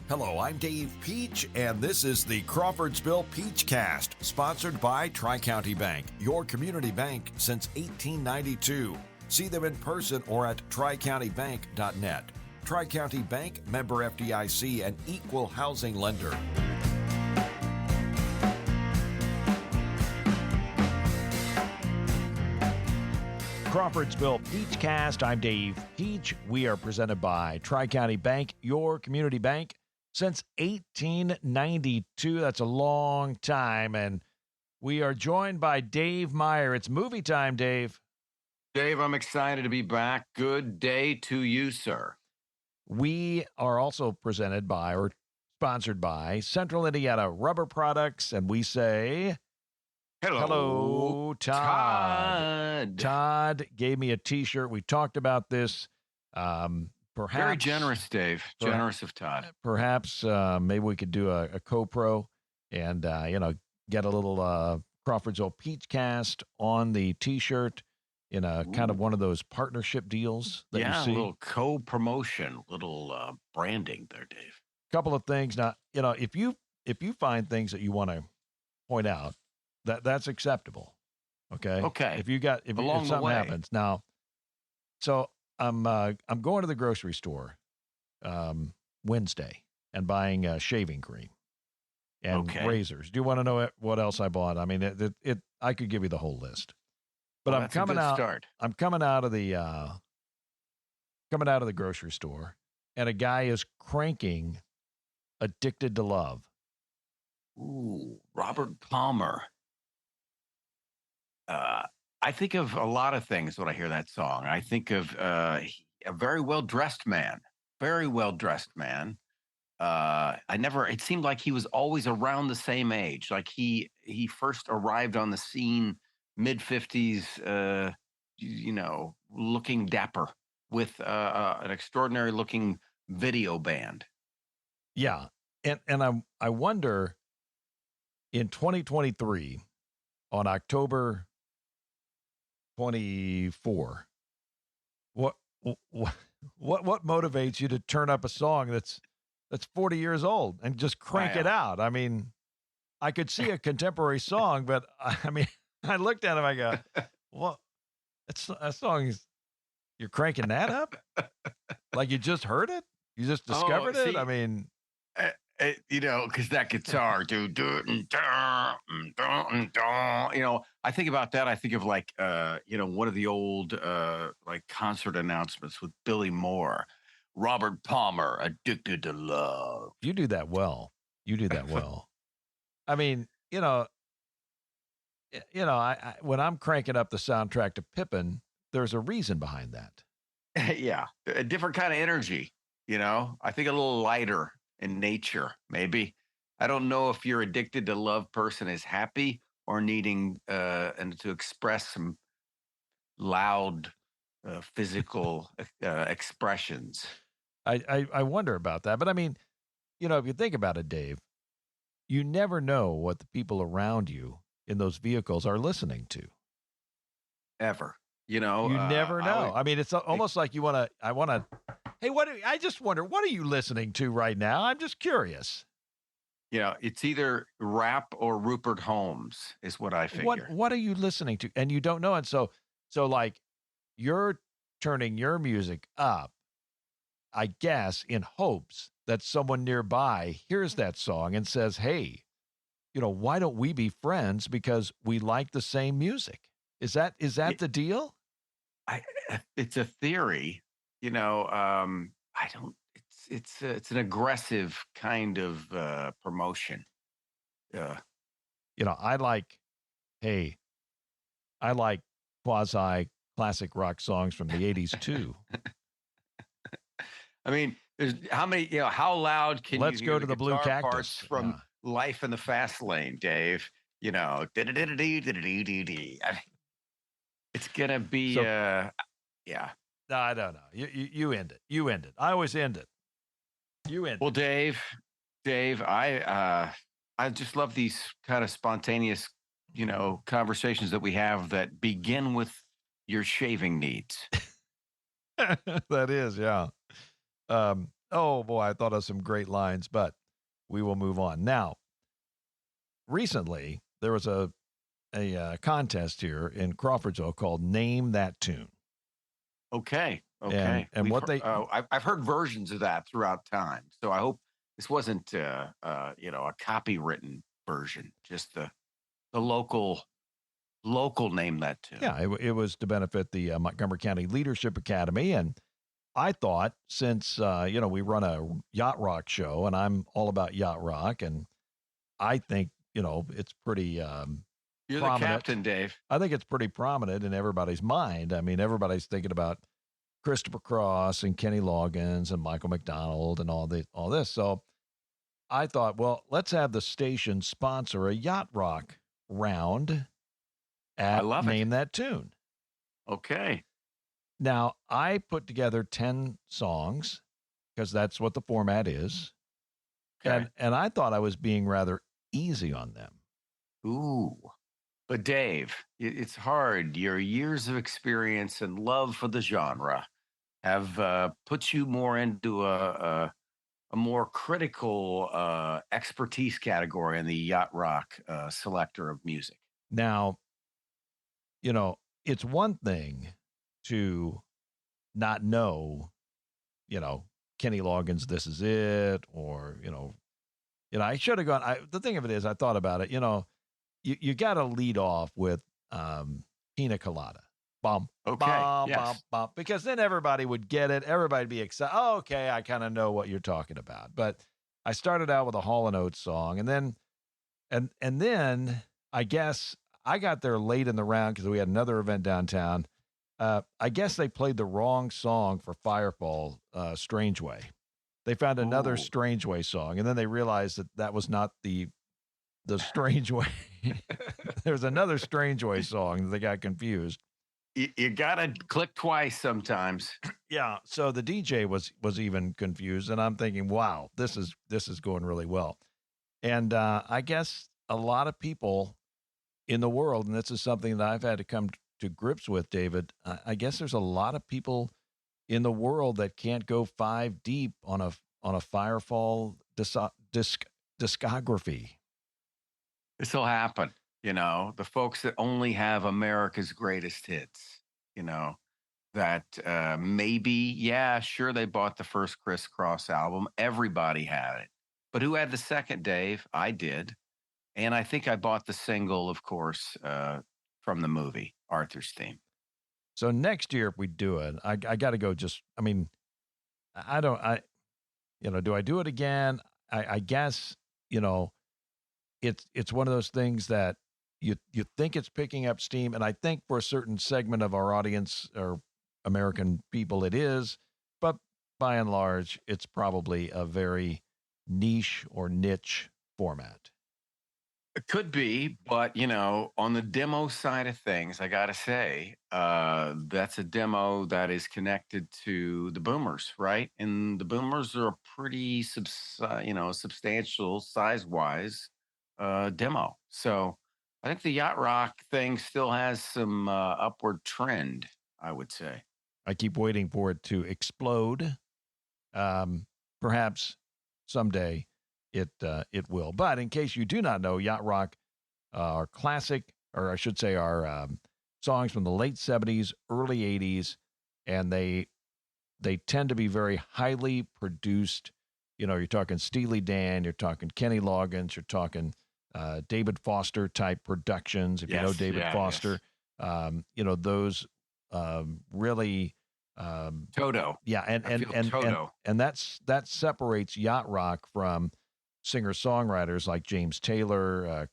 Hello, I'm Dave Peach, and this is the Crawfordsville Peachcast, sponsored by Tri-County Bank, your community bank since 1892. See them in person or at tricountybank.net. Tri-County Bank, member FDIC, and equal housing lender. Crawfordsville Peachcast. I'm Dave Peach. We are presented by Tri-County Bank, your community bank since 1892. That's a long time. And we are joined by Dave Meyer. It's movie time, Dave. Dave, I'm excited to be back. Good day to you, sir. We are also presented by or sponsored by Central Indiana Rubber Products. And we say... Hello, Todd. Todd gave me a T-shirt. We talked about this. Perhaps very generous, Dave. Generous of Todd. Perhaps maybe we could do a co-pro and get a little Crawfordsville Peachcast on the T-shirt in a kind of one of those partnership deals that you see. A little co-promotion, little branding there, Dave. Couple of things. Now, if you find things that you want to point out. That's acceptable. Okay. Okay. If something happens now, so I'm going to the grocery store Wednesday and buying shaving cream and razors. Do you want to know what else I bought? I mean, I could give you the whole list, but I'm coming out of the grocery store, and a guy is cranking "Addicted to Love." Ooh, Robert Palmer. I think of a lot of things when I hear that song. I think of a very well-dressed man. It seemed like he was always around the same age. Like he first arrived on the scene mid-50s, looking dapper with an extraordinary looking video band. Yeah. And I wonder in 2023 on October 24. What motivates you to turn up a song that's 40 years old and just crank it out? I mean, I could see a contemporary song, but I mean, I looked at him, I go, "What? That song is you're cranking that up? Like you just heard it? You just discovered it? I mean." Because that guitar, I think about that. I think of like, one of the old like concert announcements with Billy Moore, Robert Palmer, "Addicted to Love." You do that well. I mean, I when I'm cranking up the soundtrack to Pippin, there's a reason behind that. Yeah, a different kind of energy. I think a little lighter. In nature, maybe. I don't know if your addicted to love person is happy or needing and to express some loud physical expressions. I wonder about that. But I mean, if you think about it, Dave, you never know what the people around you in those vehicles are listening to. Ever. You never know. I mean, it's almost like hey, I just wonder, what are you listening to right now? I'm just curious. It's either rap or Rupert Holmes is what I figure. What are you listening to? And you don't know. And so like you're turning your music up, I guess, in hopes that someone nearby hears that song and says, "Hey, why don't we be friends because we like the same music?" Is that the deal? It's a theory. I don't. It's an aggressive kind of promotion. I like quasi classic rock songs from the 80s too. I mean, there's how many? How loud can Let's you go hear to the the Blue guitar Cactus parts from Life in the Fast Lane, Dave? I mean, it's gonna be. Yeah. No, I don't know. You end it. You end it. I always end it. You end. Well, Dave, I just love these kind of spontaneous, conversations that we have that begin with your shaving needs. That is, yeah. Oh boy, I thought of some great lines, but we will move on. Now, recently there was a contest here in Crawfordsville called Name That Tune. Okay. And what they I've heard versions of that throughout time. So I hope this wasn't a copywritten version, just the local Name That Tune. Yeah, it was to benefit the Montgomery County Leadership Academy. And I thought, since we run a Yacht Rock show, and I'm all about Yacht Rock, and I think it's pretty You're prominent. The captain, Dave. I think it's pretty prominent in everybody's mind. I mean, everybody's thinking about Christopher Cross and Kenny Loggins and Michael Macdonald and all this. So I thought, well, let's have the station sponsor a Yacht Rock round at Name That Tune. Okay. Now, I put together 10 songs because that's what the format is. Okay. And I thought I was being rather easy on them. Ooh. But Dave, it's hard. Your years of experience and love for the genre have put you more into a more critical expertise category in the Yacht Rock selector of music. Now, it's one thing to not know, Kenny Loggins, This Is It, or, I should have gone. The thing of it is, I thought about it, you got to lead off with Pina Colada. Bum, okay. Bum, yes. Bum, bum, because then everybody would get it. Everybody'd be excited. Oh, okay, I kind of know what you're talking about. But I started out with a Hall & Oates song, and then I guess I got there late in the round because we had another event downtown. I guess they played the wrong song for Firefall, Strange Way. They found another Strange Way song, and then they realized that was not the Strange Way. There's another Strange Way song. They got confused. You gotta click twice sometimes. Yeah. So the DJ was even confused, and I'm thinking, wow, this is going really well. And I guess a lot of people in the world, and this is something that I've had to come to grips with, David. I guess there's a lot of people in the world that can't go 5 deep on a Firefall discography. This will happen. The folks that only have America's greatest hits, that maybe, yeah, sure, they bought the first Criss Cross album. Everybody had it. But who had the second, Dave? I did. And I think I bought the single, of course, from the movie, Arthur's Theme. So next year, if we do it, I got to go do I do it again? I guess, it's one of those things that you think it's picking up steam. And I think for a certain segment of our audience or American people, it is. But by and large, it's probably a very niche or niche format. It could be, but on the demo side of things, I gotta say, that's a demo that is connected to the Boomers, right? And the Boomers are a pretty substantial size-wise demo. So I think the Yacht Rock thing still has some upward trend, I would say. I keep waiting for it to explode. Perhaps someday it will. But in case you do not know, Yacht Rock are classic, or I should say are songs from the late 70s, early 80s, and they tend to be very highly produced. You're talking Steely Dan, you're talking Kenny Loggins, you're talking David Foster type productions. If you know David Foster, those really Toto. Yeah, and that separates Yacht Rock from singer-songwriters like James Taylor,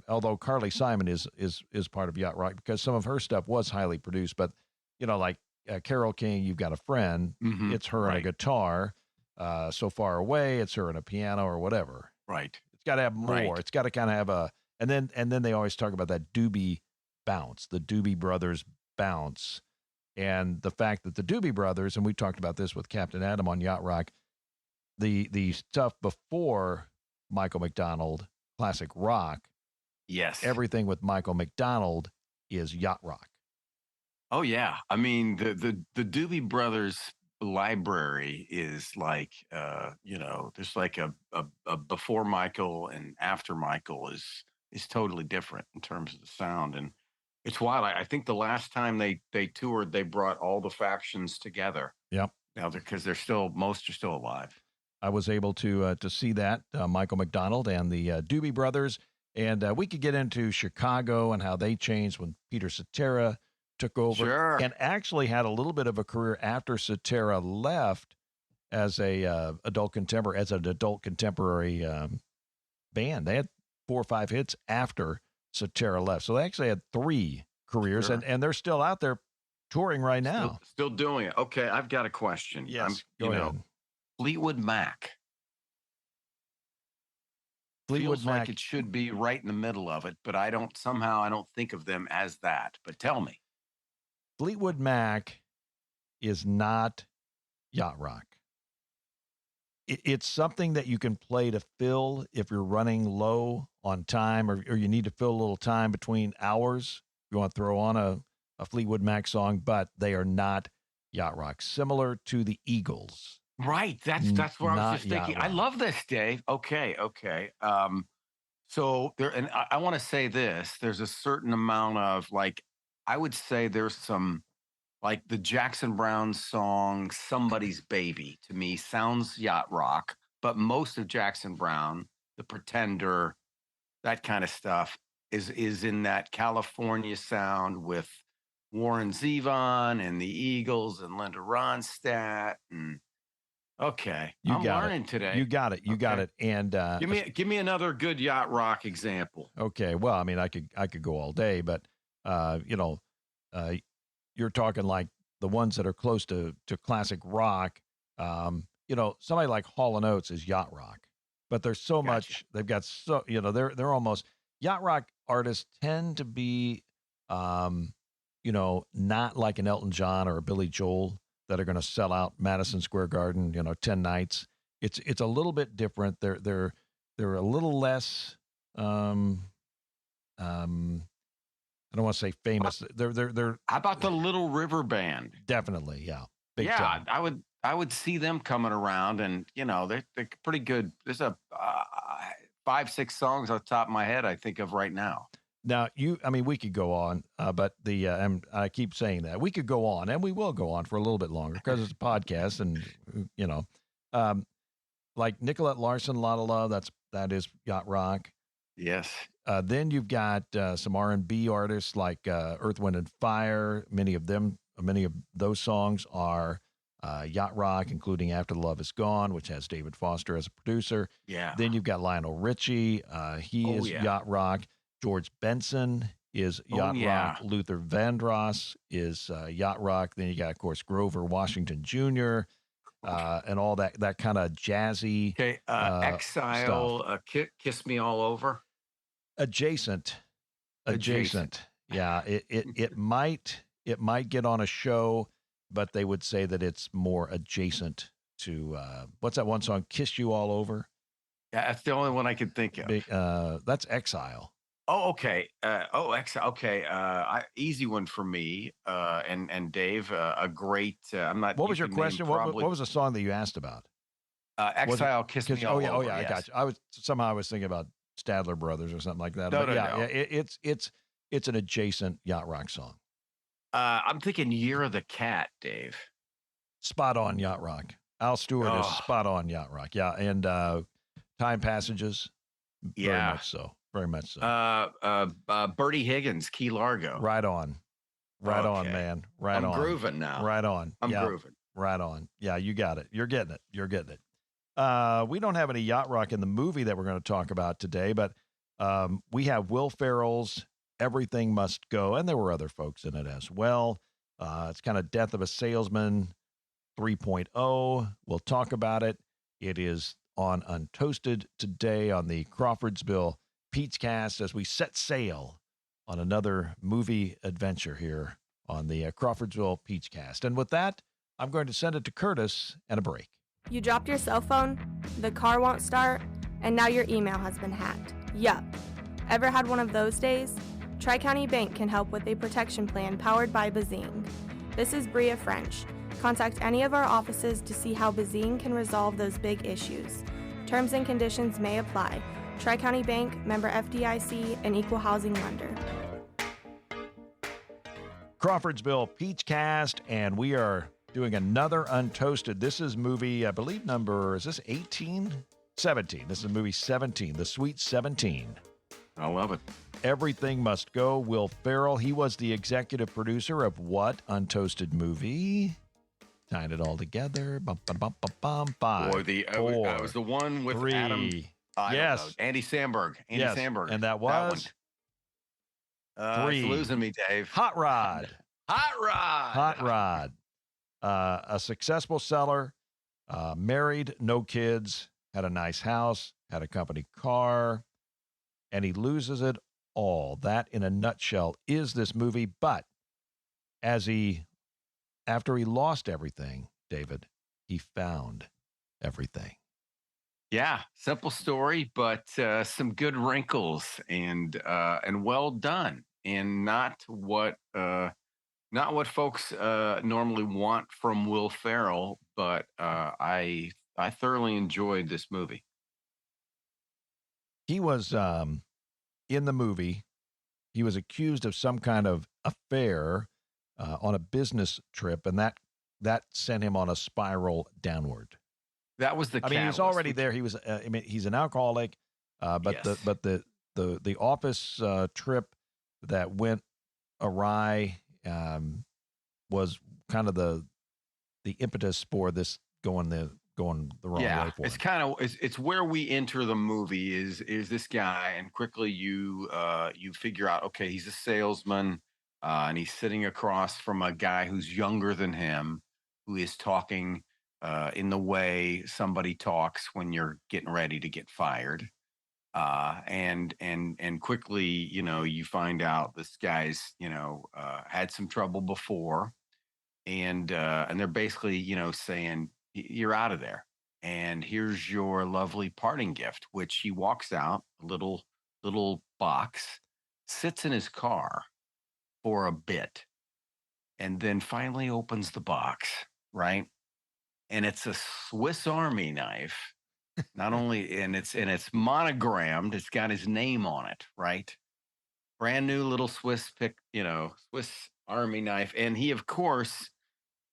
although Carly Simon is part of Yacht Rock because some of her stuff was highly produced. But like Carole King, You've Got a Friend, it's her and a guitar. So Far Away, it's her and a piano or whatever. Right. It's got to have more. Right. It's got to kind of have and then they always talk about that Doobie bounce, the Doobie Brothers bounce. And the fact that the Doobie Brothers, and we talked about this with Captain Adam on Yacht Rock, the stuff before Michael Macdonald, classic rock. Yes. Everything with Michael Macdonald is Yacht Rock. Oh yeah. I mean, the Doobie Brothers library is like, there's like a before Michael and after Michael is totally different in terms of the sound. And it's wild. I think the last time they toured, they brought all the factions together. Yep. Now, because most are still alive. I was able to see that, Michael Macdonald and the Doobie Brothers. And we could get into Chicago and how they changed when Peter Cetera took over. Sure. And actually had a little bit of a career after Cetera left as an adult contemporary band. They had 4 or 5 hits after Cetera left. So they actually had 3 careers, Sure. and they're still out there touring right now. Still doing it. Okay, I've got a question. Yes, go ahead. Fleetwood Mac. Feels like it should be right in the middle of it, but I don't think of them as that. But tell me. Fleetwood Mac is not yacht rock. It's something that you can play to fill if you're running low on time or you need to fill a little time between hours. You want to throw on a Fleetwood Mac song, but they are not yacht rock. Similar to the Eagles. Right. That's where I was just thinking. I love this, Dave. Okay. So there, and I want to say this, there's a certain amount of I would say there's some the Jackson Browne song, Somebody's Baby, to me sounds yacht rock, but most of Jackson Browne, The Pretender, that kind of stuff is in that California sound with Warren Zevon and the Eagles and Linda Ronstadt and okay. I'm learning today. You got it. You got it. And give me another good yacht rock example. Okay. Well, I mean, I could go all day, but you're talking like the ones that are close to classic rock. Somebody like Hall & Oates is yacht rock, but there's so much they've got. So they're almost yacht rock artists tend to be, not like an Elton John or a Billy Joel that are going to sell out Madison Square Garden, 10 nights. It's a little bit different. They're a little less. I don't want to say famous. They're. How about the Little River Band? Definitely, yeah. Big time. I would see them coming around, and they're pretty good. There's a 5-6 songs off the top of my head I think of right now. Now we could go on, but and I keep saying that we could go on, and we will go on for a little bit longer because it's a podcast, and like Nicolette Larson, "Lot of Love." That is yacht rock. Yes. Then you've got some R&B artists like Earth, Wind, and Fire. Many of those songs are yacht rock, including "After the Love Is Gone," which has David Foster as a producer. Yeah. Then you've got Lionel Richie. He is yacht rock. George Benson is yacht rock. Luther Vandross is yacht rock. Then you got, of course, Grover Washington Jr., and all that kind of jazzy. Okay, Exile, Kiss Me All Over. Adjacent. Yeah, it might get on a show, but they would say that it's more adjacent to what's that one song, "Kiss You All Over"? Yeah, that's the only one I could think of. That's Exile. Oh, okay. Exile. Okay. Easy one for me. And Dave, a great. I'm not. What was your question? What was the song that you asked about? Exile, Kiss Me All Over. Oh yeah, yes. I got you. I was thinking about Stadler Brothers or something like that. No. It's an adjacent yacht rock song. I'm thinking "Year of the Cat," Dave. Spot on yacht rock. Al Stewart is spot on yacht rock. Yeah, and Time Passages. Very much so. Very much so. Bertie Higgins, Key Largo. Right on. Right on, man. Right on. I'm grooving now. Right on. I'm grooving. Right on. Yeah, you got it. You're getting it. We don't have any yacht rock in the movie that we're going to talk about today, but we have Will Ferrell's "Everything Must Go," and there were other folks in it as well. It's kind of Death of a Salesman 3.0. We'll talk about it. It is on Untoasted today on the Crawfordsville Peachcast as we set sail on another movie adventure here on the Crawfordsville Peachcast. And with that, I'm going to send it to Curtis and a break. You dropped your cell phone, the car won't start, and now your email has been hacked. Yup. Ever had one of those days? Tri-County Bank can help with a protection plan powered by Bazing. This is Bria French. Contact any of our offices to see how Bazine can resolve those big issues. Terms and conditions may apply. Tri-County Bank, member FDIC, and equal housing lender. Crawfordsville Peachcast, and we are doing another Untoasted. This is movie, I believe, is this 18? 17. This is movie 17, The Sweet 17. I love it. Everything Must Go. Will Ferrell, he was the executive producer of what Untoasted movie? Tying it all together. Bum, bum, bum, bum, bum. Five, Boy, it was the one with 3. Adam. Yes. Andy Samberg. Samberg. And that was? That one. 3. It's losing me, Dave. Hot Rod. Hot Rod. A successful seller, married, no kids, had a nice house, had a company car, and he loses it all. That, in a nutshell, is this movie. But after he lost everything, David, he found everything. Yeah, simple story, but some good wrinkles and well done, and not what folks normally want from Will Ferrell. But I thoroughly enjoyed this movie. He was in the movie. He was accused of some kind of affair on a business trip, and that sent him on a spiral downward. That was the catalyst. I mean, he's already there. He was. He's an alcoholic, but yes. the office trip that went awry was kind of the impetus for this going the wrong way for him. It's where we enter the movie is this guy, and quickly you figure out, okay, he's a salesman, and he's sitting across from a guy who's younger than him, who is talking in the way somebody talks when you're getting ready to get fired. And quickly, you find out this guy's, had some trouble before, and they're basically, saying, you're out of there, and here's your lovely parting gift, which he walks out, a little box, sits in his car for a bit, and then finally opens the box, right? And it's a Swiss Army knife. Not only, and it's monogrammed, it's got his name on it, right? Brand new little Swiss Army knife. And he, of course,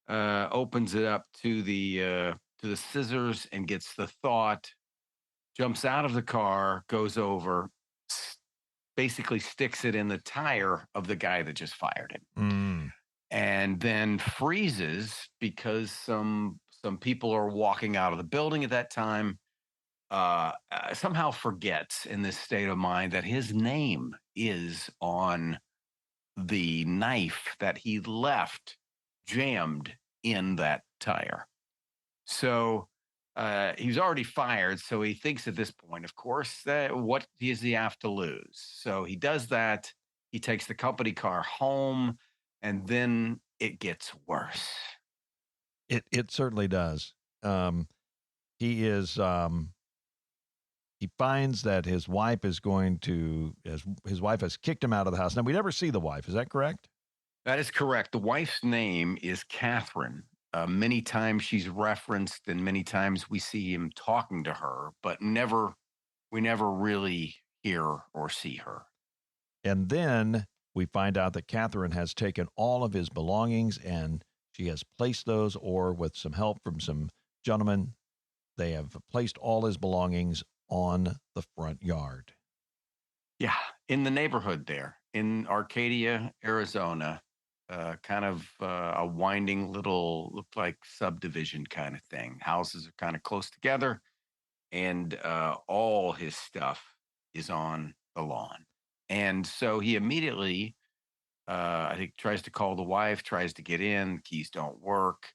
opens it up to the scissors and gets the thought, jumps out of the car, goes over, basically sticks it in the tire of the guy that just fired him. And then freezes because some people are walking out of the building at that time. Somehow forgets in this state of mind that his name is on the knife that he left jammed in that tire. So he was already fired. So he thinks at this point, of course, that what does he have to lose? So he does that. He takes the company car home, and then it gets worse. It certainly does. He finds that his wife has kicked him out of the house. Now, we never see the wife. Is that correct? That is correct. The wife's name is Catherine. Many times she's referenced, and many times we see him talking to her, but we never really hear or see her. And then we find out that Catherine has taken all of his belongings, and she has placed those, or with some help from some gentlemen, they have placed all his belongings on the front yard. Yeah, in the neighborhood there in Arcadia, Arizona, kind of a winding little, looked like subdivision kind of thing. Houses are kind of close together, and all his stuff is on the lawn. And so he immediately, I think, tries to call the wife, tries to get in, keys don't work,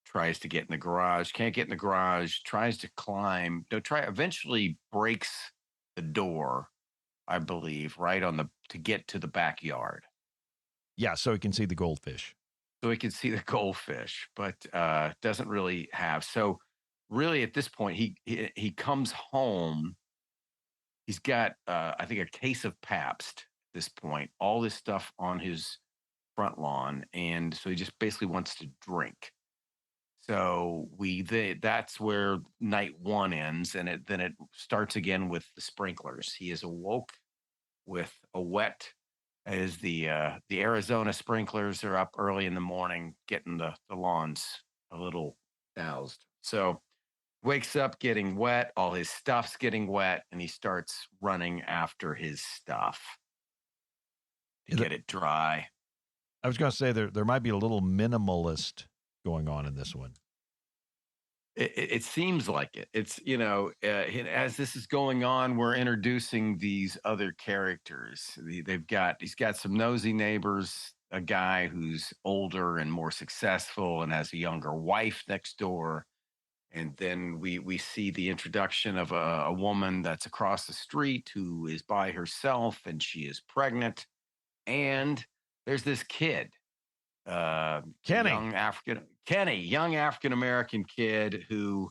tries to get in the garage, can't get in the garage, tries to climb, eventually breaks the door, I believe, right to get to the backyard. Yeah, so he can see the goldfish. So he can see the goldfish, but doesn't really have. So really at this point, he comes home. He's got, I think, a case of Pabst at this point, all this stuff on his front lawn, and so he just basically wants to drink. So that's where night one ends, and then it starts again with the sprinklers. He is awoke with a wet, as the Arizona sprinklers are up early in the morning, getting the lawns a little doused. So wakes up getting wet, all his stuff's getting wet, and he starts running after his stuff to get it dry. I was going to say there might be a little minimalist going on in this one. It seems like it. It's, as this is going on, we're introducing these other characters. He's got some nosy neighbors, a guy who's older and more successful and has a younger wife next door. And then we see the introduction of a woman that's across the street who is by herself, and she is pregnant. And there's this kid, Kenny, young African American kid who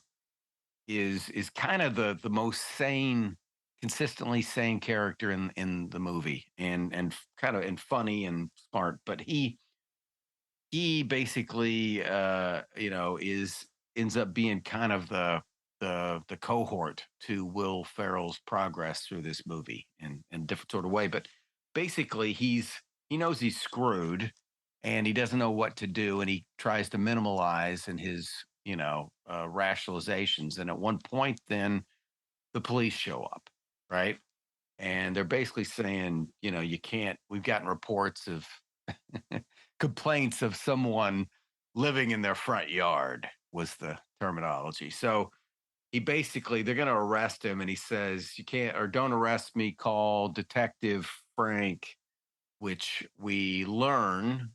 is kind of the most sane, consistently sane character in the movie, and kind of and funny and smart. But he basically ends up being kind of the cohort to Will Ferrell's progress through this movie in a different sort of way. But basically, he knows he's screwed, and he doesn't know what to do, and he tries to minimalize in his rationalizations. And at one point, then the police show up, right? And they're basically saying, you can't. We've gotten reports of complaints of someone living in their front yard, was the terminology. So they're going to arrest him, and he says, you can't, or don't arrest me, call Detective Frank, which we learn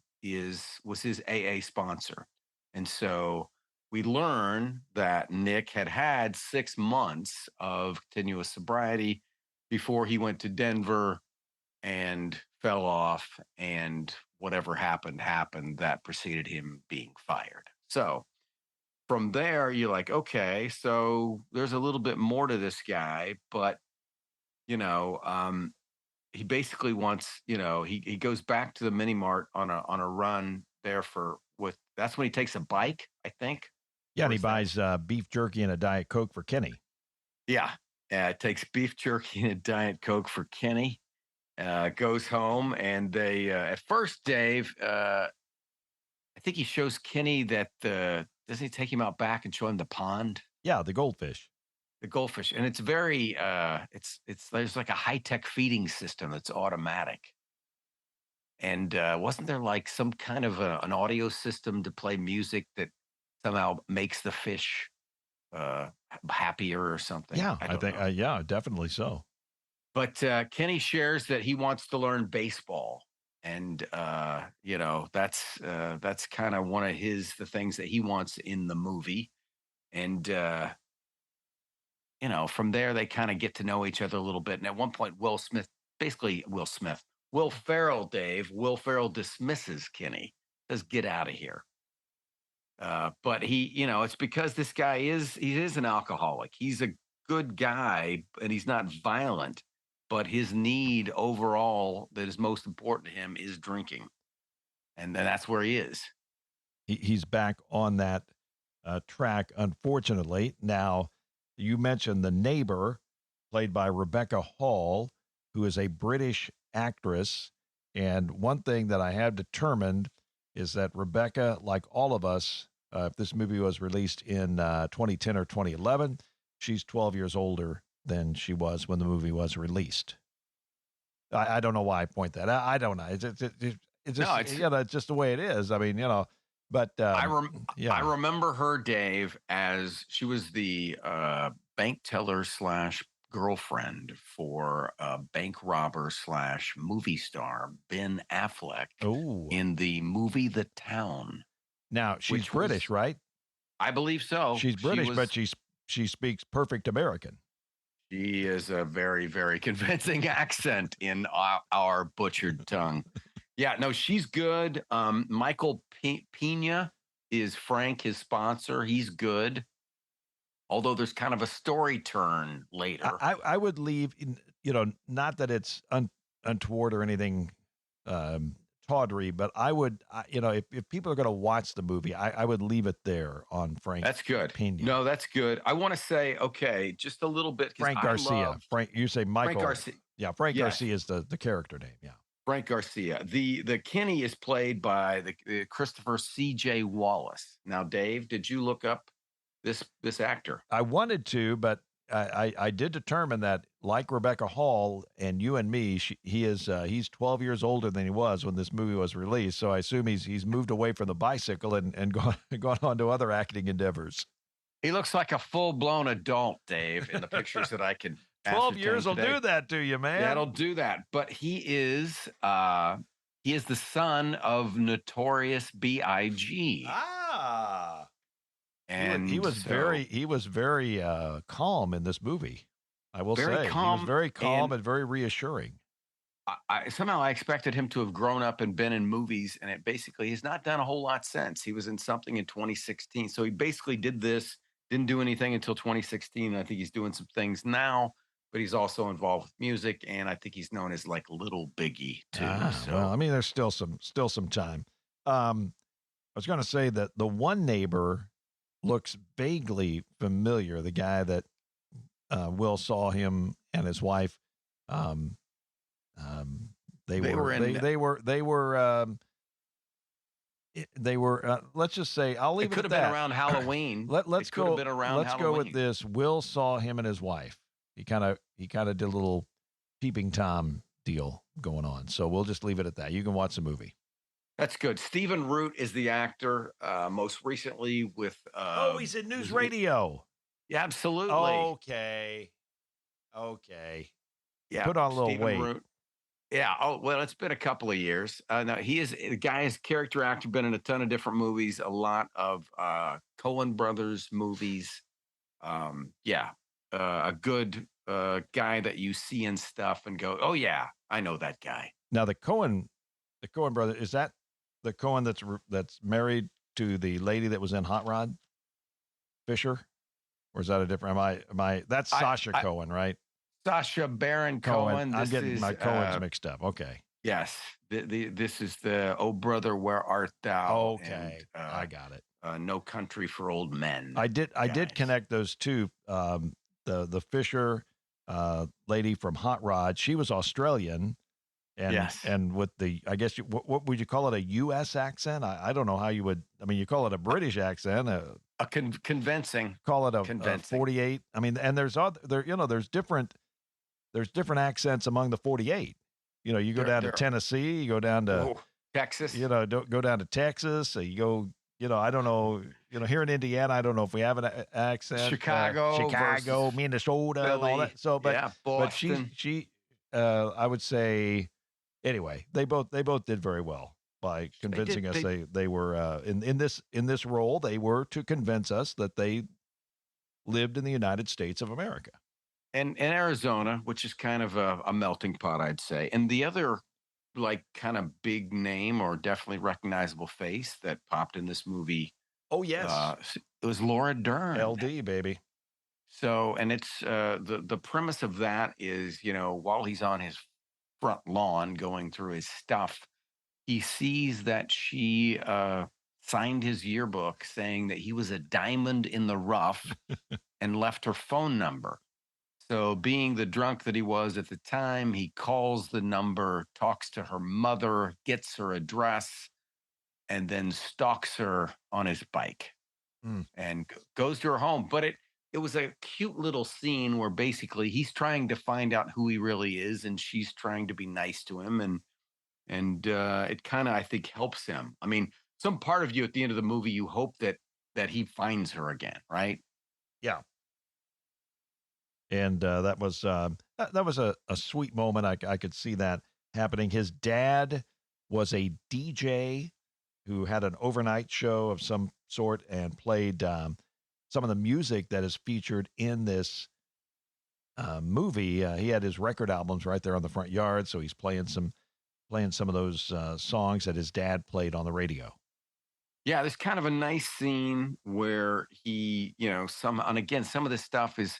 was his AA sponsor. And so we learn that Nick had 6 months of continuous sobriety before he went to Denver and fell off, and whatever happened that preceded him being fired. So from there, you're like, okay, so there's a little bit more to this guy, but he basically wants, he goes back to the mini mart on a run there that's when he takes a bike, I think. Yeah, and he buys beef jerky and a Diet Coke for Kenny. Yeah, takes beef jerky and a Diet Coke for Kenny. Goes home, and they at first, Dave, I think he shows Kenny that doesn't he take him out back and show him the pond? Yeah, the goldfish. The goldfish, and it's very it's there's like a high-tech feeding system that's automatic. And wasn't there like some kind of an audio system to play music that somehow makes the fish happier or something? Yeah, I think yeah, definitely so. But Kenny shares that he wants to learn baseball, and that's kind of one of the things that he wants in the movie. And from there they kind of get to know each other a little bit. And at one point, Will Ferrell, Dave, Will Ferrell dismisses Kenny, says, "Get out of here." But he, it's because this guy he is an alcoholic. He's a good guy, and he's not violent. But his need overall that is most important to him is drinking. And then that's where he is. He's back on that track, unfortunately. Now, you mentioned the neighbor, played by Rebecca Hall, who is a British actress. And one thing that I have determined is that Rebecca, like all of us, if this movie was released in 2010 or 2011, she's 12 years older than she was when the movie was released. I don't know why I point that out. I don't know. It's just, no, it's just the way it is. I mean, but I remember her, Dave, as she was the bank teller / girlfriend for bank robber / movie star Ben Affleck in the movie The Town. Now, she's British, right? I believe so. She's British, but she speaks perfect American. She is a very, very convincing accent in our butchered tongue. Yeah, no, she's good. Michael Pena is Frank, his sponsor. He's good. Although there's kind of a story turn later. I would leave, not that it's untoward or anything tawdry, but I would, if people are going to watch the movie, I would leave it there on Frank's That's good. opinion. No, that's good. I want to say, okay, just a little bit. Frank Garcia. You say Michael. Frank Garcia. Yeah, Frank Garcia is the character name. Yeah. Frank Garcia. The Kenny is played by the Christopher C.J. Wallace. Now, Dave, did you look up this actor? I wanted to, but I did determine that, like Rebecca Hall and you and me, he's 12 years older than he was when this movie was released. So I assume he's moved away from the bicycle and gone on to other acting endeavors. He looks like a full-blown adult, Dave, in the pictures that I can. 12 years will do that to you, man. That'll do that. But he is the son of Notorious B.I.G. Ah. And he was very calm in this movie. I will say he was very calm and very reassuring. Somehow I expected him to have grown up and been in movies, and it basically has not done a whole lot since. He was in something in 2016. So he basically did this, didn't do anything until 2016. I think he's doing some things now, but he's also involved with music, and I think he's known as like Little Biggie too. Well, I mean, there's still some time. I was going to say that the one neighbor looks vaguely familiar. The guy that Will saw him and his wife. They were. Let's just say I'll leave it. It could at have that. been around Halloween. Let's go with this. Will saw him and his wife. He kind of did a little peeping Tom deal going on. So we'll just leave it at that. You can watch the movie. That's good. Stephen Root is the actor, most recently with... he's in News Radio. Yeah, absolutely. Okay. Yeah, put on a little Stephen weight. Root. Yeah. Oh, well, it's been a couple of years. No, the guy is character actor, been in a ton of different movies, a lot of Coen Brothers movies. A good guy that you see in stuff and go, oh, yeah, I know that guy. Now, the Coen brother, is that the Coen that's married to the lady that was in Hot Rod? Fisher? Or is that a different? Am I that's Sasha Cohen, right? Sacha Baron Cohen. I'm getting my Coens mixed up. Okay. Yes. This is the Oh Brother, Where Art Thou? Okay. And, I got it. No Country for Old Men. I did connect those two. The Fisher lady from Hot Rod, she was Australian. And with the, I guess, what would you call it? A U.S. accent? I don't know how you would. I mean, you call it a British accent. Convincing. Call it a 48. I mean, and there's different accents among the 48. You go down to Tennessee, you go down to Texas. Don't go down to Texas. So you go. I don't know. Here in Indiana, I don't know if we have an accent. Chicago, Minnesota, Philly, and all that. So, Boston. But she I would say. Anyway, they both did very well by convincing us they were in this role. They were to convince us that they lived in the United States of America and Arizona, which is kind of a melting pot, I'd say. And the other kind of big name or definitely recognizable face that popped in this movie. Oh yes, it was Laura Dern. LD baby. So, and it's the premise of that is while he's on his front lawn going through his stuff, he sees that she signed his yearbook saying that he was a diamond in the rough and left her phone number. So being the drunk that he was at the time, he calls the number, talks to her mother, gets her address, and then stalks her on his bike and goes to her home. But it was a cute little scene where basically he's trying to find out who he really is, and she's trying to be nice to him, and it kind of, I think, helps him. I mean, some part of you at the end of the movie, you hope that he finds her again, right? Yeah. And that was a sweet moment. I could see that happening. His dad was a DJ who had an overnight show of some sort and played some of the music that is featured in this movie. He had his record albums right there on the front yard, so he's playing some of those songs that his dad played on the radio. Yeah, there's kind of a nice scene where he, some of this stuff is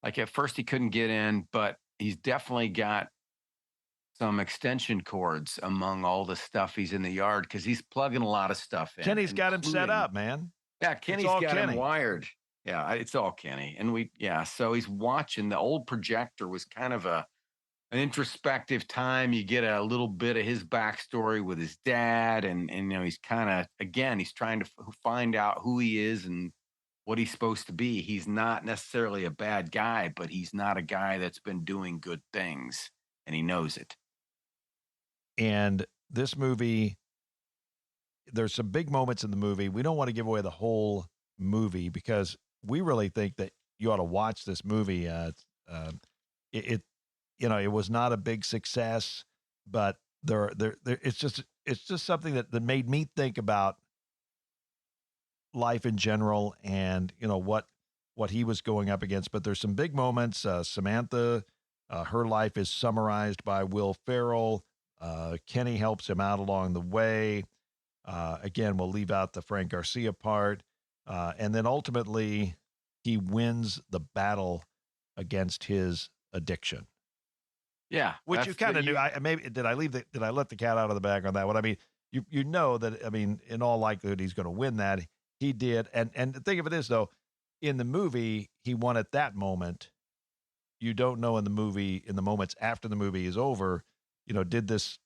like at first he couldn't get in, but he's definitely got some extension cords among all the stuff he's in the yard because he's plugging a lot of stuff in. Kenny's got him set up, man. Yeah, Kenny's got him wired. Yeah, it's all Kenny. And so he's watching. The old projector was kind of an introspective time. You get a little bit of his backstory with his dad. And he's kind of, again, he's trying to find out who he is and what he's supposed to be. He's not necessarily a bad guy, but he's not a guy that's been doing good things. And he knows it. And this movie, there's some big moments in the movie. We don't want to give away the whole movie because we really think that you ought to watch this movie. It was not a big success, but it's just something that made me think about life in general and, what he was going up against. But there's some big moments. Samantha, her life is summarized by Will Ferrell. Kenny helps him out along the way. Again, we'll leave out the Frank Garcia part. And then ultimately he wins the battle against his addiction. Yeah. Which you kind of knew. Did I let the cat out of the bag on that one? I mean, you know that, in all likelihood, he's going to win that. He did. And the thing of it is, though, in the movie, he won at that moment. You don't know in the moments after the movie is over, did this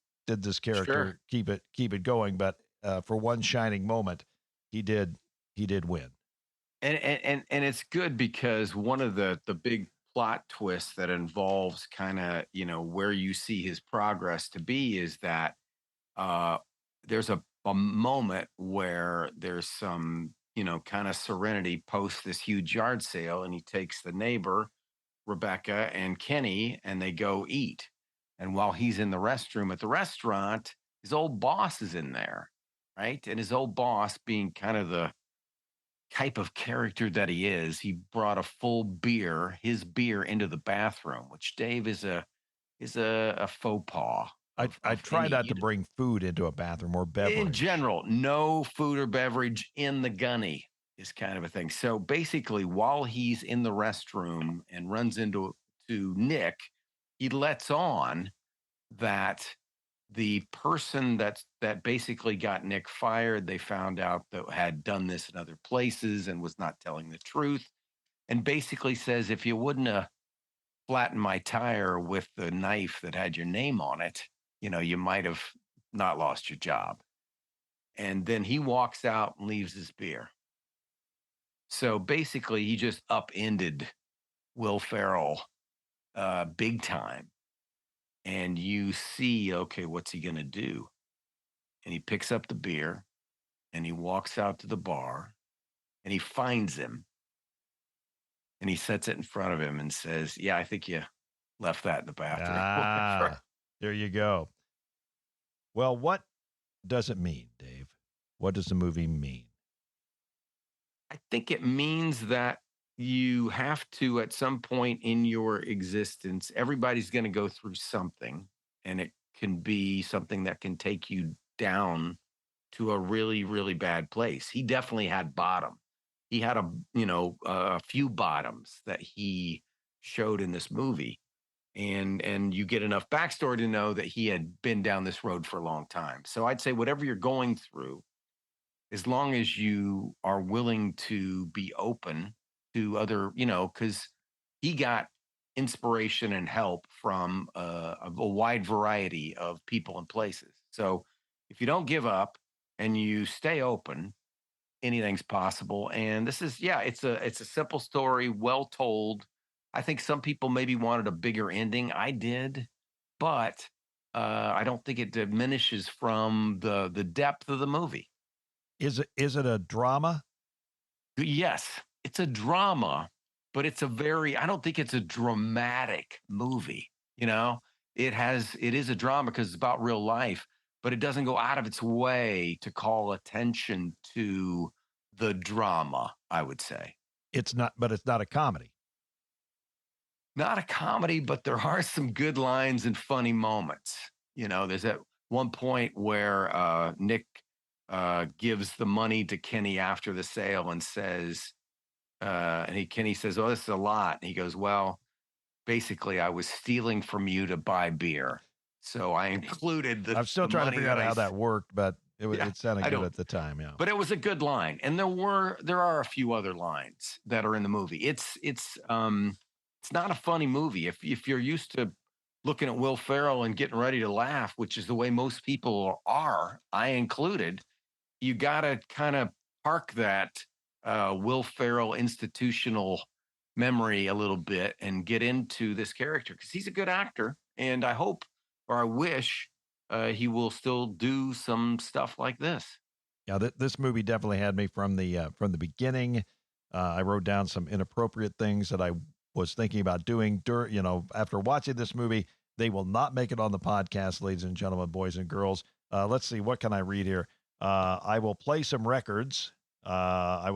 character keep it going? But for one shining moment, he did win. And it's good because one of the big plot twists that involves kind of, where you see his progress to be is that there's a moment where there's some, kind of serenity post this huge yard sale, and he takes the neighbor, Rebecca, and Kenny, and they go eat. And while he's in the restroom at the restaurant, his old boss is in there, right? And his old boss, being kind of the type of character that he is, he brought a full beer, his beer, into the bathroom, which, Dave, is a faux pas. I try not to bring food into a bathroom or beverage. In general, no food or beverage in the gunny is kind of a thing. So basically, while he's in the restroom and runs into Nick, he lets on that the person that basically got Nick fired, they found out that had done this in other places and was not telling the truth, and basically says, if you wouldn't have flattened my tire with the knife that had your name on it, you might have not lost your job. And then he walks out and leaves his beer. So basically, he just upended Will Ferrell big time. And you see, okay, what's he going to do? And he picks up the beer and he walks out to the bar and he finds him. And he sets it in front of him and says, yeah, I think you left that in the bathroom. There you go. Well, what does it mean, Dave? What does the movie mean? I think it means that you have to, at some point in your existence, everybody's going to go through something, and it can be something that can take you down to a really, really bad place. He definitely had bottom. He had a few bottoms that he showed in this movie. And you get enough backstory to know that he had been down this road for a long time. So I'd say whatever you're going through, as long as you are willing to be open to other, because he got inspiration and help from a wide variety of people and places. So if you don't give up and you stay open, anything's possible. And this is, it's a simple story, well told. I think some people maybe wanted a bigger ending. I did, but I don't think it diminishes from the depth of the movie. Is it a drama? Yes, it's a drama, but I don't think it's a dramatic movie. It is a drama because it's about real life, but it doesn't go out of its way to call attention to the drama, I would say. It's not a comedy. Not a comedy, but there are some good lines and funny moments. There's at one point where Nick gives the money to Kenny after the sale and says, Kenny says, "Oh, this is a lot." And he goes, "Well, basically, I was stealing from you to buy beer. So I included the. I'm still trying to figure out how that worked, but it sounded good at the time. Yeah, but it was a good line, and there are a few other lines that are in the movie. It's not a funny movie if you're used to looking at Will Ferrell and getting ready to laugh, which is the way most people are, I included. You got to kind of park that Will Ferrell institutional memory a little bit and get into this character because he's a good actor, and I hope or I wish he will still do some stuff like this. Yeah, this movie definitely had me from the beginning. I wrote down some inappropriate things that I was thinking about doing after watching this movie. They will not make it on the podcast, ladies and gentlemen, boys and girls. Let's see, what can I read here? I will play some records. I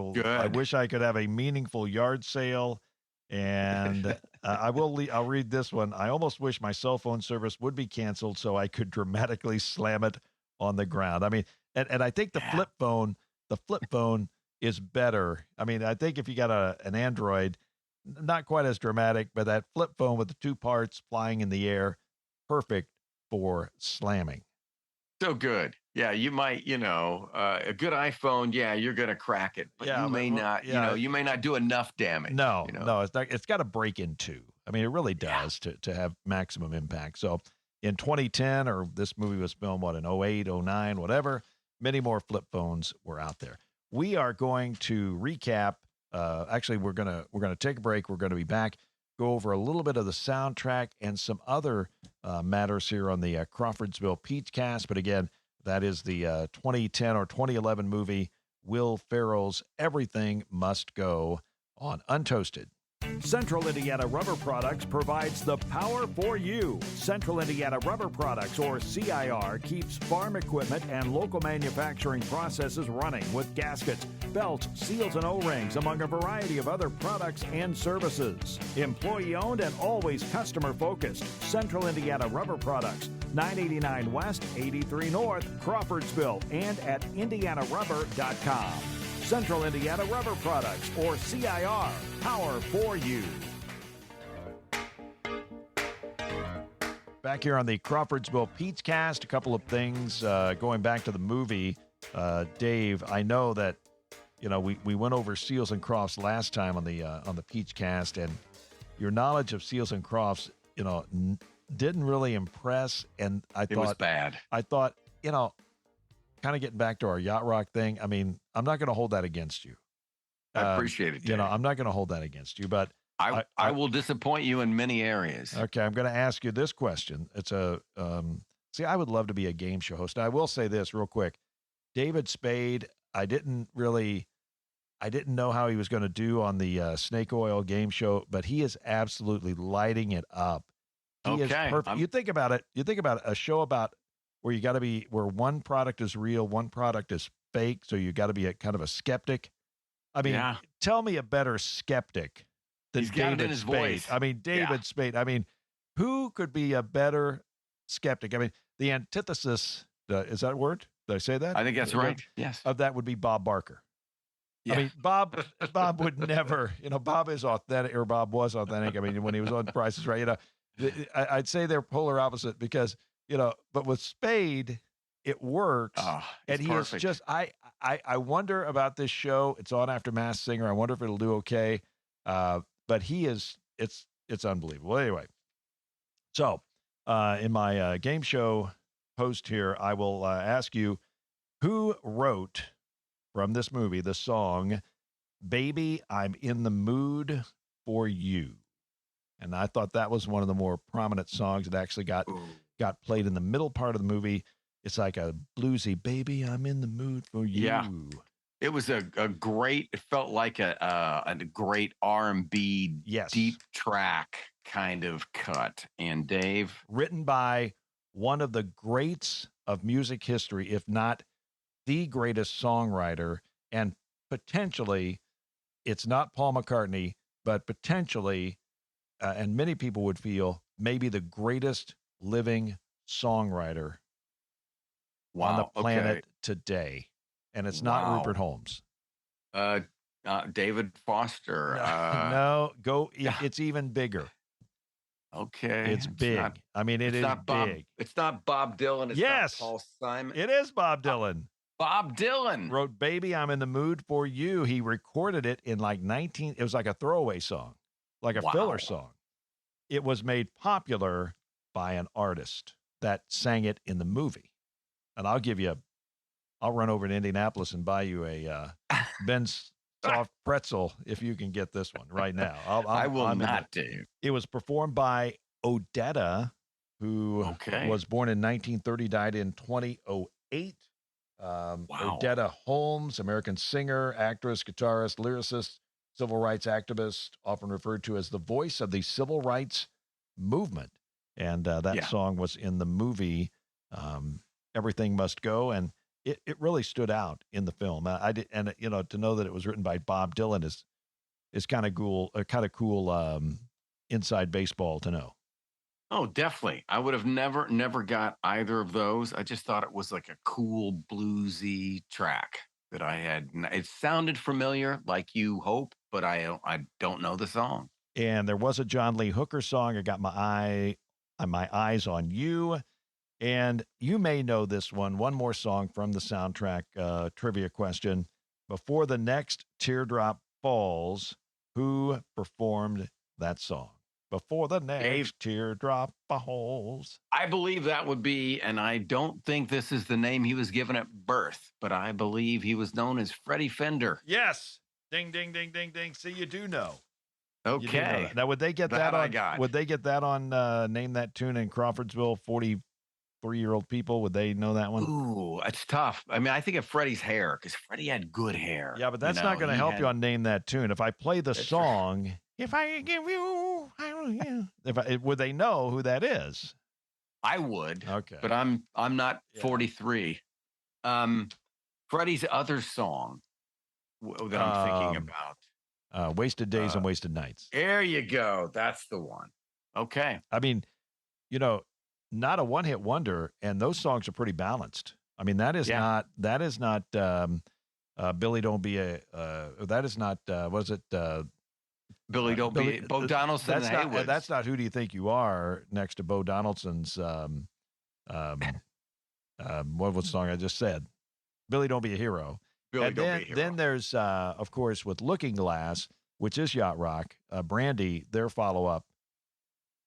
wish I could have a meaningful yard sale. And I'll read this one. I almost wish my cell phone service would be canceled so I could dramatically slam it on the ground. I mean, and I think the flip phone is better. I mean, I think if you got an Android, not quite as dramatic, but that flip phone with the two parts flying in the air, perfect for slamming. So good. Yeah, you might, a good iPhone, yeah, you're going to crack it, but you may not, you may not do enough damage. No, it's got to break in two. I mean, it really does to have maximum impact. So in 2010, or this movie was filmed, in 08, 09, whatever, many more flip phones were out there. We are going to recap. Actually, we're gonna take a break. We're going to be back, go over a little bit of the soundtrack and some other matters here on the Crawfordsville Peachcast. But again, that is the 2010 or 2011 movie Will Ferrell's Everything Must Go on Untoasted. Central Indiana Rubber Products provides the power for you. Central Indiana Rubber Products, or CIR, keeps farm equipment and local manufacturing processes running with gaskets, belts, seals, and O-rings, among a variety of other products and services. Employee-owned and always customer-focused. Central Indiana Rubber Products, 989 West, 83 North, Crawfordsville, and at indianarubber.com. Central Indiana Rubber Products, or CIR, power for you. Back here on the Crawfordsville Peachcast, a couple of things going back to the movie. Dave, I know that we went over Seals and Crofts last time on the Peachcast, and your knowledge of Seals and Crofts, didn't really impress. And it was bad. I thought, kind of getting back to our Yacht Rock thing. I mean, I'm not going to hold that against you. I appreciate it. I'm not going to hold that against you, but I will disappoint you in many areas. Okay. I'm going to ask you this question. It's I would love to be a game show host. Now, I will say this real quick. David Spade, I didn't know how he was going to do on the snake oil game show, but he is absolutely lighting it up. He is perfect. You think about it. You think about a show about where you got to be, where one product is real, one product is fake. So you got to be a kind of a skeptic. I mean, tell me a better skeptic than David Spade. Voice. I mean, David Spade. I mean, who could be a better skeptic? I mean, the antithesis, is that a word? Did I say that? I think that's right. Yes. Of that would be Bob Barker. Yeah. I mean, Bob would never, Bob is authentic, or Bob was authentic. I mean, when he was on Price is Right, I'd say they're polar opposite because, but with Spade, it works. And he is just, I wonder about this show. It's on after Masked Singer. I wonder if it'll do okay. But he is, it's unbelievable. Anyway, so in my game show host here, I will ask you, who wrote from this movie the song, Baby, I'm in the Mood for You? And I thought that was one of the more prominent songs. It actually got played in the middle part of the movie. It's like a bluesy, baby, I'm in the mood for you. Yeah. It was a great, it felt like a great R&B deep track kind of cut. And Dave? Written by one of the greats of music history, if not the greatest songwriter, and potentially, it's not Paul McCartney, but potentially, and many people would feel, maybe the greatest living songwriter on the planet today. And it's not Rupert Holmes. David Foster. It's even bigger. Okay. It's big. I mean, it is big. It's not Bob Dylan. It's yes. not Paul Simon. It is Bob Dylan. Bob Dylan wrote Baby, I'm in the Mood for You. He recorded it in it was like a throwaway song, like a filler song. It was made popular by an artist that sang it in the movie. And I'll run over to Indianapolis and buy you a Ben's soft pretzel if you can get this one right now. I will not do. It was performed by Odetta, who was born in 1930, died in 2008. Odetta Holmes, American singer, actress, guitarist, lyricist, civil rights activist, often referred to as the voice of the civil rights movement. And that song was in the movie Everything Must Go, and it really stood out in the film. To know that it was written by Bob Dylan is kind of cool inside baseball to know. Oh, definitely. I would have never got either of those. I just thought it was like a cool bluesy track that I had. It sounded familiar, like you hope, but I don't know the song. And there was a John Lee Hooker song. I got my eyes on you. And you may know this one. One more song from the soundtrack trivia question. Before the next teardrop falls, who performed that song? Before the next teardrop falls. I believe that would be, and I don't think this is the name he was given at birth, but I believe he was known as Freddie Fender. Yes. Ding, ding, ding, ding, ding. See, you do know. Okay. Now, would they get that on? Would they get that on Name That Tune in Crawfordsville? 43-year-old people, would they know that one? Ooh, it's tough. I mean, I think of Freddie's hair because Freddie had good hair. Yeah, but that's not going to help you on Name That Tune. If I play the song, right. If I give you, would they know who that is? I would. Okay, but I'm not 43. Freddie's other song that I'm thinking about. Wasted Days and Wasted Nights. There you go. That's the one. Okay. I mean, not a one-hit wonder, and those songs are pretty balanced. I mean, that is not Billy Don't Be a that is not was it Billy Don't Be Bo Donaldson and Haywood. That's not Who Do You Think You Are next to Bo Donaldson's what was the song I just said? Billy Don't Be a Hero. Then there's of course with Looking Glass, which is Yacht Rock, Brandy, their follow-up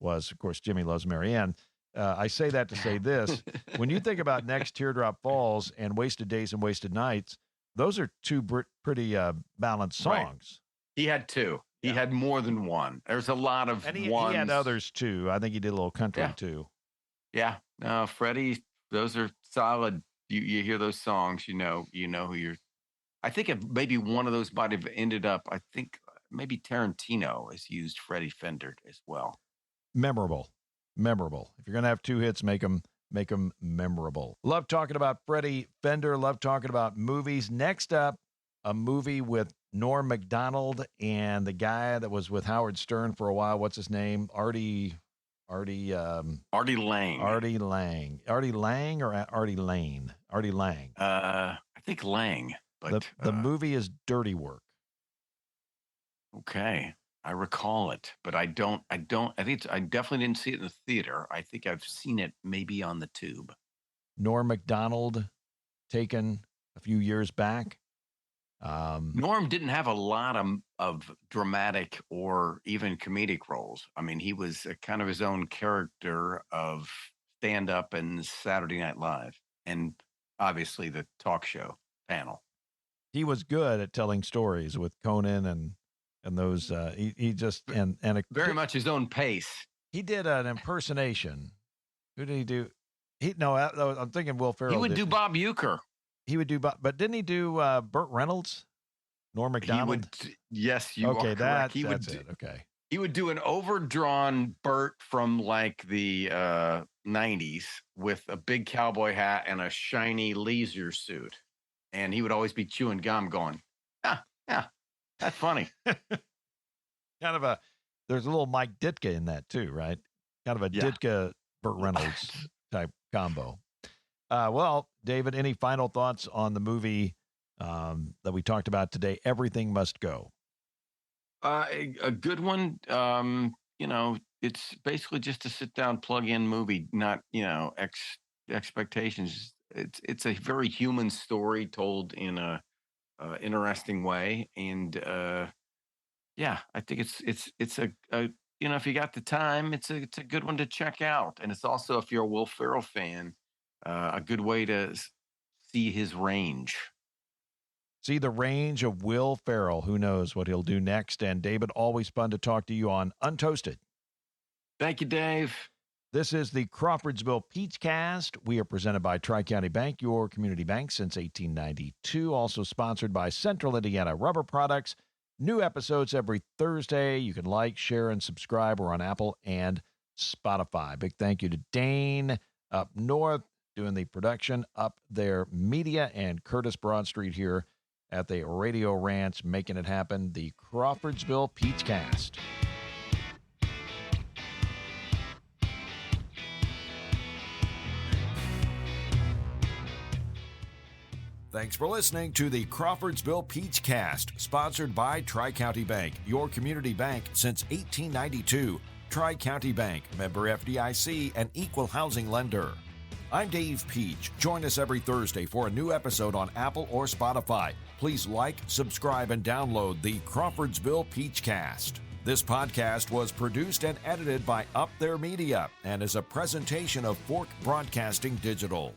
was of course Jimmy Loves Marianne. I say that to say this. When you think about Next Teardrop Falls and Wasted Days and Wasted Nights, those are two pretty balanced songs. Right. He had two. He had more than one. There's a lot of he had others too. I think he did a little country too. Yeah. No, Freddie, those are solid. You hear those songs, you know who you're. I think if maybe one of those might have ended up, I think maybe Tarantino has used Freddie Fender as well. Memorable. If you're going to have two hits, make them memorable. Love talking about Freddie Fender. Love talking about movies. Next up, a movie with Norm Macdonald and the guy that was with Howard Stern for a while. What's his name? Artie Lang. Artie Lang or Artie Lane? Artie Lang. I think Lang. But the movie is Dirty Work. Okay. I recall it, but I definitely didn't see it in the theater. I think I've seen it maybe on the tube. Norm Macdonald, taken a few years back. Norm didn't have a lot of dramatic or even comedic roles. I mean, he was kind of his own character of stand-up and Saturday Night Live, and obviously the talk show panel. He was good at telling stories with Conan and those, he just, and very much his own pace. He did an impersonation. Who did he do? I'm thinking Will Ferrell. He would do Bob Uecker. He would do, but didn't he do Burt Reynolds? Norm Macdonald? Yes, you are correct. That's it. Okay. He would do an overdrawn Burt from like the 90s with a big cowboy hat and a shiny leisure suit. And he would always be chewing gum going, yeah. That's funny. There's a little Mike Ditka in that too, right? Kind of a Ditka Burt Reynolds type combo. Well, David, any final thoughts on the movie that we talked about today? Everything Must Go. A good one. it's basically just a sit down, plug in movie, not expectations. It's a very human story told in a interesting way, and yeah, I think it's a if you got the time, it's a good one to check out, and it's also, if you're a Will Ferrell fan, a good way to see his range. See the range of Will Ferrell. Who knows what he'll do next? And David, always fun to talk to you on Untoasted. Thank you, Dave. This is the Crawfordsville Peachcast. We are presented by Tri-County Bank, your community bank since 1892. Also sponsored by Central Indiana Rubber Products. New episodes every Thursday. You can like, share, and subscribe. We're on Apple and Spotify. Big thank you to Dane up north doing the production, up there media, and Curtis Broadstreet here at the Radio Ranch making it happen. The Crawfordsville Peachcast. Thanks for listening to the Crawfordsville Peachcast, sponsored by Tri-County Bank, your community bank since 1892. Tri-County Bank, member FDIC, and equal housing lender. I'm Dave Peach. Join us every Thursday for a new episode on Apple or Spotify. Please like, subscribe, and download the Crawfordsville Peachcast. This podcast was produced and edited by Up There Media and is a presentation of Fork Broadcasting Digital.